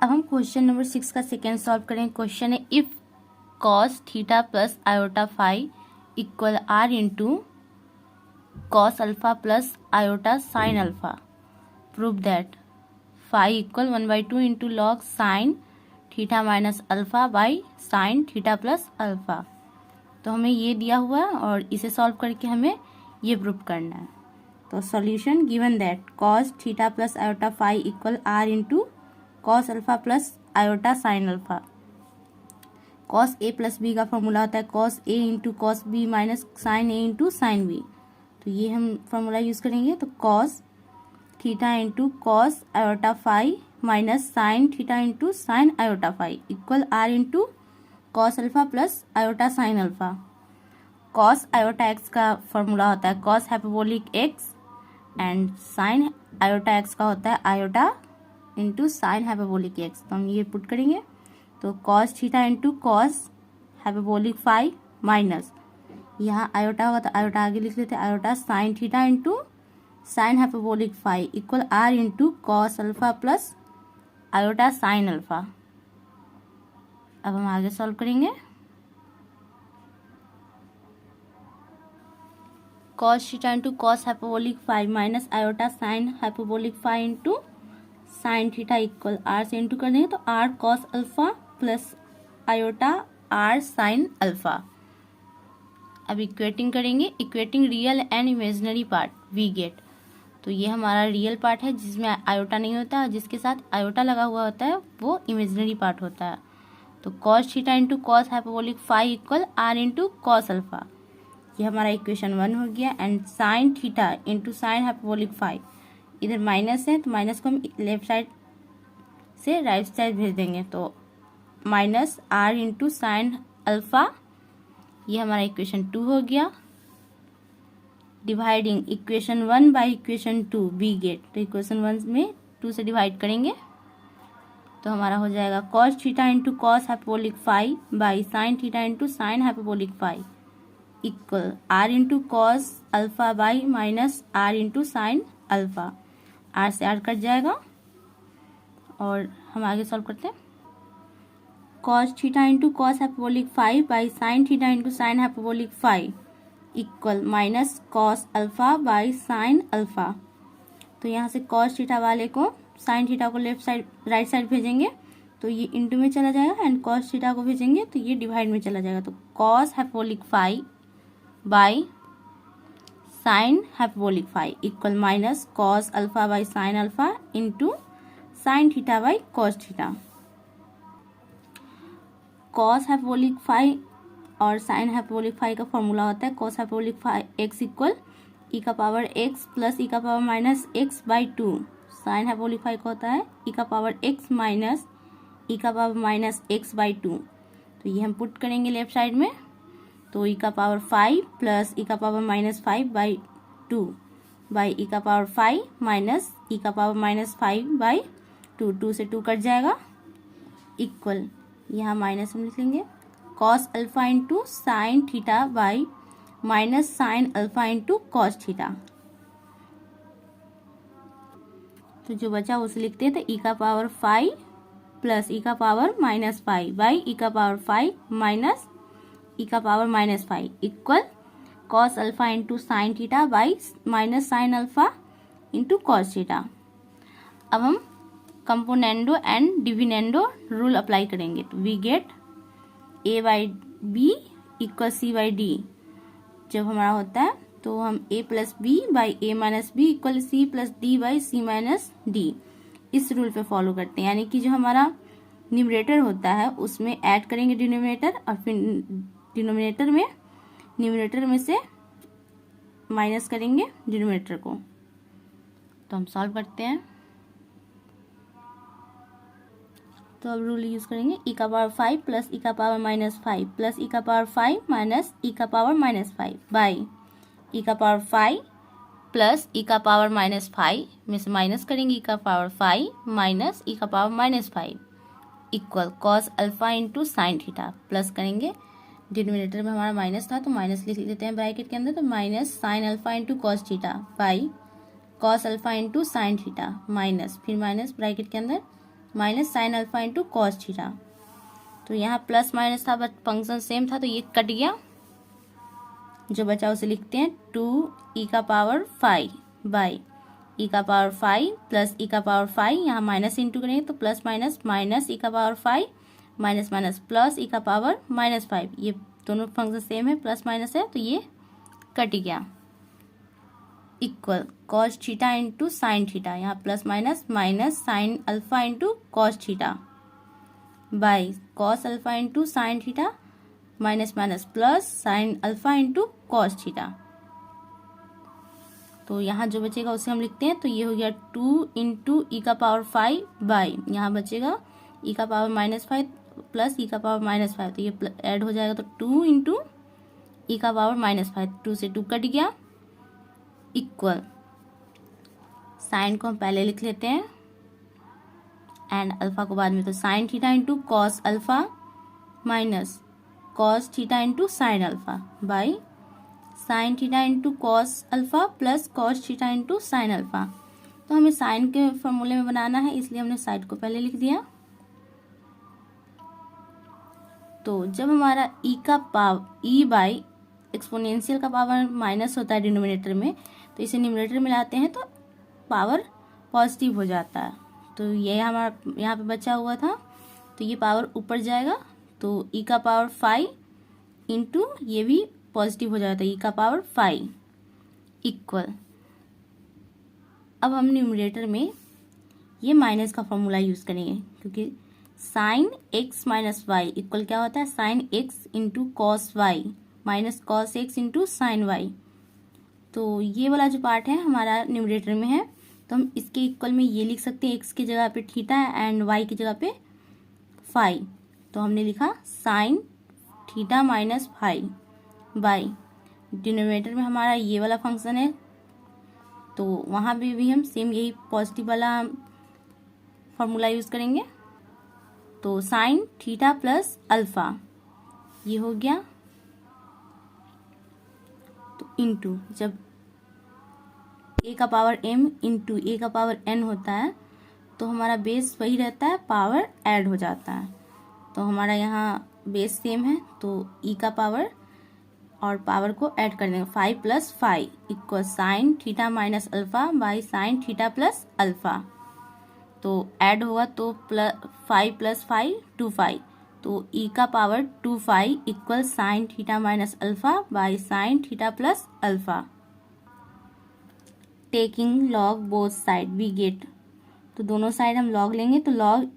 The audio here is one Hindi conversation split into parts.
अब हम क्वेश्चन नंबर 6 का सेकेंड सॉल्व करें। क्वेश्चन है if cos theta plus iota phi equal are into cos alpha plus iota sine alpha, prove that phi equal 1/2 into log sine theta minus alpha by sine theta plus alpha. तो हमें ये दिया हुआ है और इसे सॉल्व करके हमें ये प्रूव करना है। तो solution given that cos theta plus iota phi equal are into cos alpha plus iota sine alpha. Cos A plus B का फॉर्मूला होता है cos A into cos B minus sine A into sine B. तो ये हम फॉर्मूला यूज़ करेंगे। तो cos theta into cos iota phi minus sine theta into sine iota phi equal are into cos alpha plus iota sine alpha. Cos iota x का फॉर्मूला होता है cos hyperbolic x and sine iota x का होता है iota into sine hyperbolic x. तो हम ये पुट करेंगे। तो cos theta into cos hyperbolic phi minus यहाँ आयोटा होगा तो आयोटा आगे लिख लेते हैं iota sine theta into sine hyperbolic phi equal are into cos alpha plus iota sine alpha. अब हम आगे सॉल्व करेंगे। Cos theta into cos hyperbolic phi minus iota sine hyperbolic phi into sine theta equal r से इंटू कर देंगे तो r cos alpha plus iota r sine alpha. अब इक्वेटिंग करेंगे। Equating real and imaginary part we get. तो ये हमारा रियल पार्ट है जिसमें आयोटा नहीं होता, जिसके साथ आयोटा लगा हुआ होता है वो इमेजिनरी पार्ट होता है। तो cos theta into cos hyperbolic phi equal are into cos alpha. ये हमारा इक्वेशन 1 हो गया। And sine theta into sine hyperbolic phi, इधर माइनस है तो माइनस को हम लेफ्ट साइड से राइट साइड भेज देंगे तो minus r into sine alpha. ये हमारा इक्वेशन 2 हो गया। Dividing equation 1 by equation 2 we get. तो इक्वेशन 1 में 2 से डिवाइड करेंगे तो हमारा हो जाएगा cos theta into cos hyperbolic phi by sine theta into sine hyperbolic phi equal are into cos alpha by minus r into sine alpha. R से आर कट जाएगा और हम आगे सॉल्व करते हैं। Cos theta into cos hyperbolic phi by sine theta into sine hyperbolic phi equal minus cos alpha by sine alpha. तो यहाँ से कॉस थीटा वाले को साइन थीटा को लेफ्ट साइड राइट साइड भेजेंगे तो ये इंटू में चला जाएगा एंड कॉस थीटा को भेजेंगे तो ये डिवाइड में चला जाएगा। तो cos hyperbolic phi by sine hyperbolic phi equal minus cos alpha by sine alpha into sine theta by cos theta. Cos hyperbolic phi और साइन हाइपरबोलिक फाई का फॉर्मूला होता है cos hyperbolic phi X equal E का पावर एक्स प्लस ई का power minus X by 2। Sine hyperbolic phi का होता है ई का पावर एक्स माइनस ई का पावर माइनस एक्स बाई 2। तो ये हम पुट करेंगे लेफ्ट साइड में। तो ई का पावर 5 प्लस ई का power minus 5 by 2 by E का पावर 5 माइनस ई का पावर माइनस 5 बाई 2। 2 से 2 कट जाएगा इक्वल यहाँ माइनस हम लिख लेंगे cos alpha into sine theta by minus sine alpha into cos theta. तो जो बचा उसे लिखते हैं तो ई का पावर 5 प्लस ई का पावर माइनस 5 बाई ई का पावर 5 माइनस ई का power minus 5 equal cos alpha into sine theta by minus sine alpha into cos theta. अब हम componendo and dividendo rule apply करेंगे। तो we get A by B equal C by D. जब हमारा होता है तो हम A plus B by A minus B equal C plus D by C minus D इस रूल पे फॉलो करते हैं। यानी कि जो हमारा न्यूमरेटर होता है उसमें ऐड करेंगे डिनोमिनेटर और फिर न्यूमरेटर में से माइनस करेंगे डिनोमिनेटर को। तो हम सॉल्व करते हैं। तो अब रूल यूज करेंगे ई का पावर 5 प्लस ई का पावर माइनस 5 प्लस ई का पावर 5 माइनस ई का पावर माइनस 5 बाई ई का पावर 5 प्लस ई का पावर माइनस 5 में से माइनस करेंगे ई का पावर 5 माइनस ई का power minus 5 equal cos alpha into sine theta plus करेंगे डिनोमिनेटर में हमारा माइनस था तो माइनस लिख लेते हैं ब्रैकेट के अंदर। तो minus sine alpha into cos theta by cos alpha into sine theta minus फिर माइनस ब्रैकेट के अंदर minus sine alpha into cos theta. तो यहाँ प्लस माइनस था बट फंक्शन सेम था तो ये कट गया, जो बचा उसे लिखते हैं 2e⁵ by e⁵ plus e⁵ यहाँ माइनस इंटू करेंगे तो plus minus minus e⁵ minus minus plus e⁻⁻⁵, ये दोनों फंक्शन सेम है, प्लस माइनस है तो ये कट गया, equal cos theta into sine theta, यहाँ plus minus minus sine alpha into cos theta by cos alpha into sine theta minus minus plus sine alpha into cos theta. तो यहाँ जो बचेगा उसे हम लिखते हैं, तो ये हो गया 2 इंटू e⁵ बाई यहाँ बचेगा e⁻⁻⁵ प्लस e⁻⁻⁵, तो ये ऐड हो जाएगा तो 2 इंटू e⁻⁻⁵, 2 से 2 कट गया, इक्वल साइन को हम पहले लिख लेते हैं एंड अल्फा को बाद में, तो sign theta into cos alpha minus cos theta into sine alpha by sine theta into cos alpha plus cos theta into sine alpha. तो हमें साइन के फॉर्मूले में बनाना है इसलिए हमने साइड को पहले लिख दिया। तो जब हमारा e बाई एक्सपोनेंशियल का पावर माइनस होता है डिनोमिनेटर में, तो इसे न्यूमरेटर में लाते हैं तो पावर पॉजिटिव हो जाता है। तो ये हमारा यहाँ पे बचा हुआ था, तो ये पावर ऊपर जाएगा तो e⁵ इंटू ये भी पॉजिटिव हो जाता है e⁵ इक्वल, अब हम न्यूमरेटर में ये माइनस का फॉर्मूला यूज़ करेंगे क्योंकि sine x minus y equal क्या होता है sine x into cos y minus cos x into sine y. तो ये वाला जो पार्ट है हमारा न्यूमरेटर में है, तो हम इसके इक्वल में ये लिख सकते हैं, x की जगह पे थीटा एंड y की जगह पे फाई, तो हमने लिखा sine theta minus phi by denominator में हमारा ये वाला फंक्शन है, तो वहाँ पे भी हम सेम यही पॉजिटिव वाला फॉर्मूला यूज़ करेंगे। तो साइन थीटा प्लस अल्फा ये हो गया, तो इंटू जब a⁻m इंटू a⁻n होता है तो हमारा बेस वही रहता है, पावर ऐड हो जाता है। तो हमारा यहाँ बेस सेम है तो e का पावर और पावर को ऐड कर देंगे 5 plus 5 equal sine theta minus alpha by sine theta plus alpha. तो ऐड होगा तो 5 प्लस 5 2 तो e का power 2 equal sine theta minus alpha by sine theta plus alpha. Taking log both side we get, तो दोनों साइड हम लॉग लेंगे तो लॉग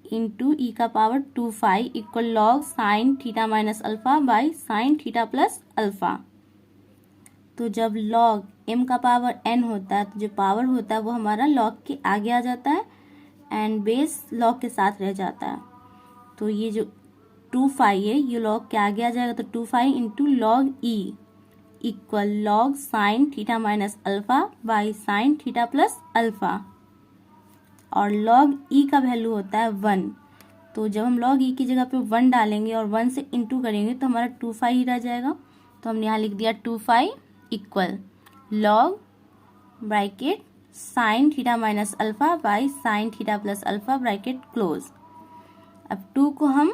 इंटू e का power 2 equal log sine theta minus alpha by sine theta plus alpha. तो जब लॉग m का पावर n होता है तो जो पावर होता है वो हमारा लॉग के आगे आ जाता है एंड बेस लॉग के साथ रह जाता है। तो ये जो 2 है ये लॉग के आगे आ जाएगा, तो 2 into log e equal log sine theta minus alpha by sine theta plus alpha, और लॉग e का वैल्यू होता है 1। तो जब हम लॉग e की जगह पे 1 डालेंगे और 1 से इंटू करेंगे तो हमारा 2 ही रह जाएगा, तो हमने यहाँ लिख दिया 2 equal log bracket sign theta minus alpha by sine theta plus alpha bracket close. अब 2 को हम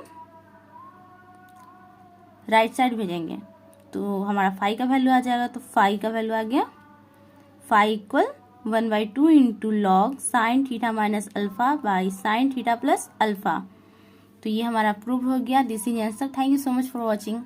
राइट साइड भेजेंगे तो हमारा 5 का वैल्यू आ जाएगा, तो 5 का वैल्यू आ गया 5 equal 1/2 into log sine theta minus alpha by sine theta plus alpha. तो ये हमारा प्रूव हो गया। This is answer. Thank you so much for watching.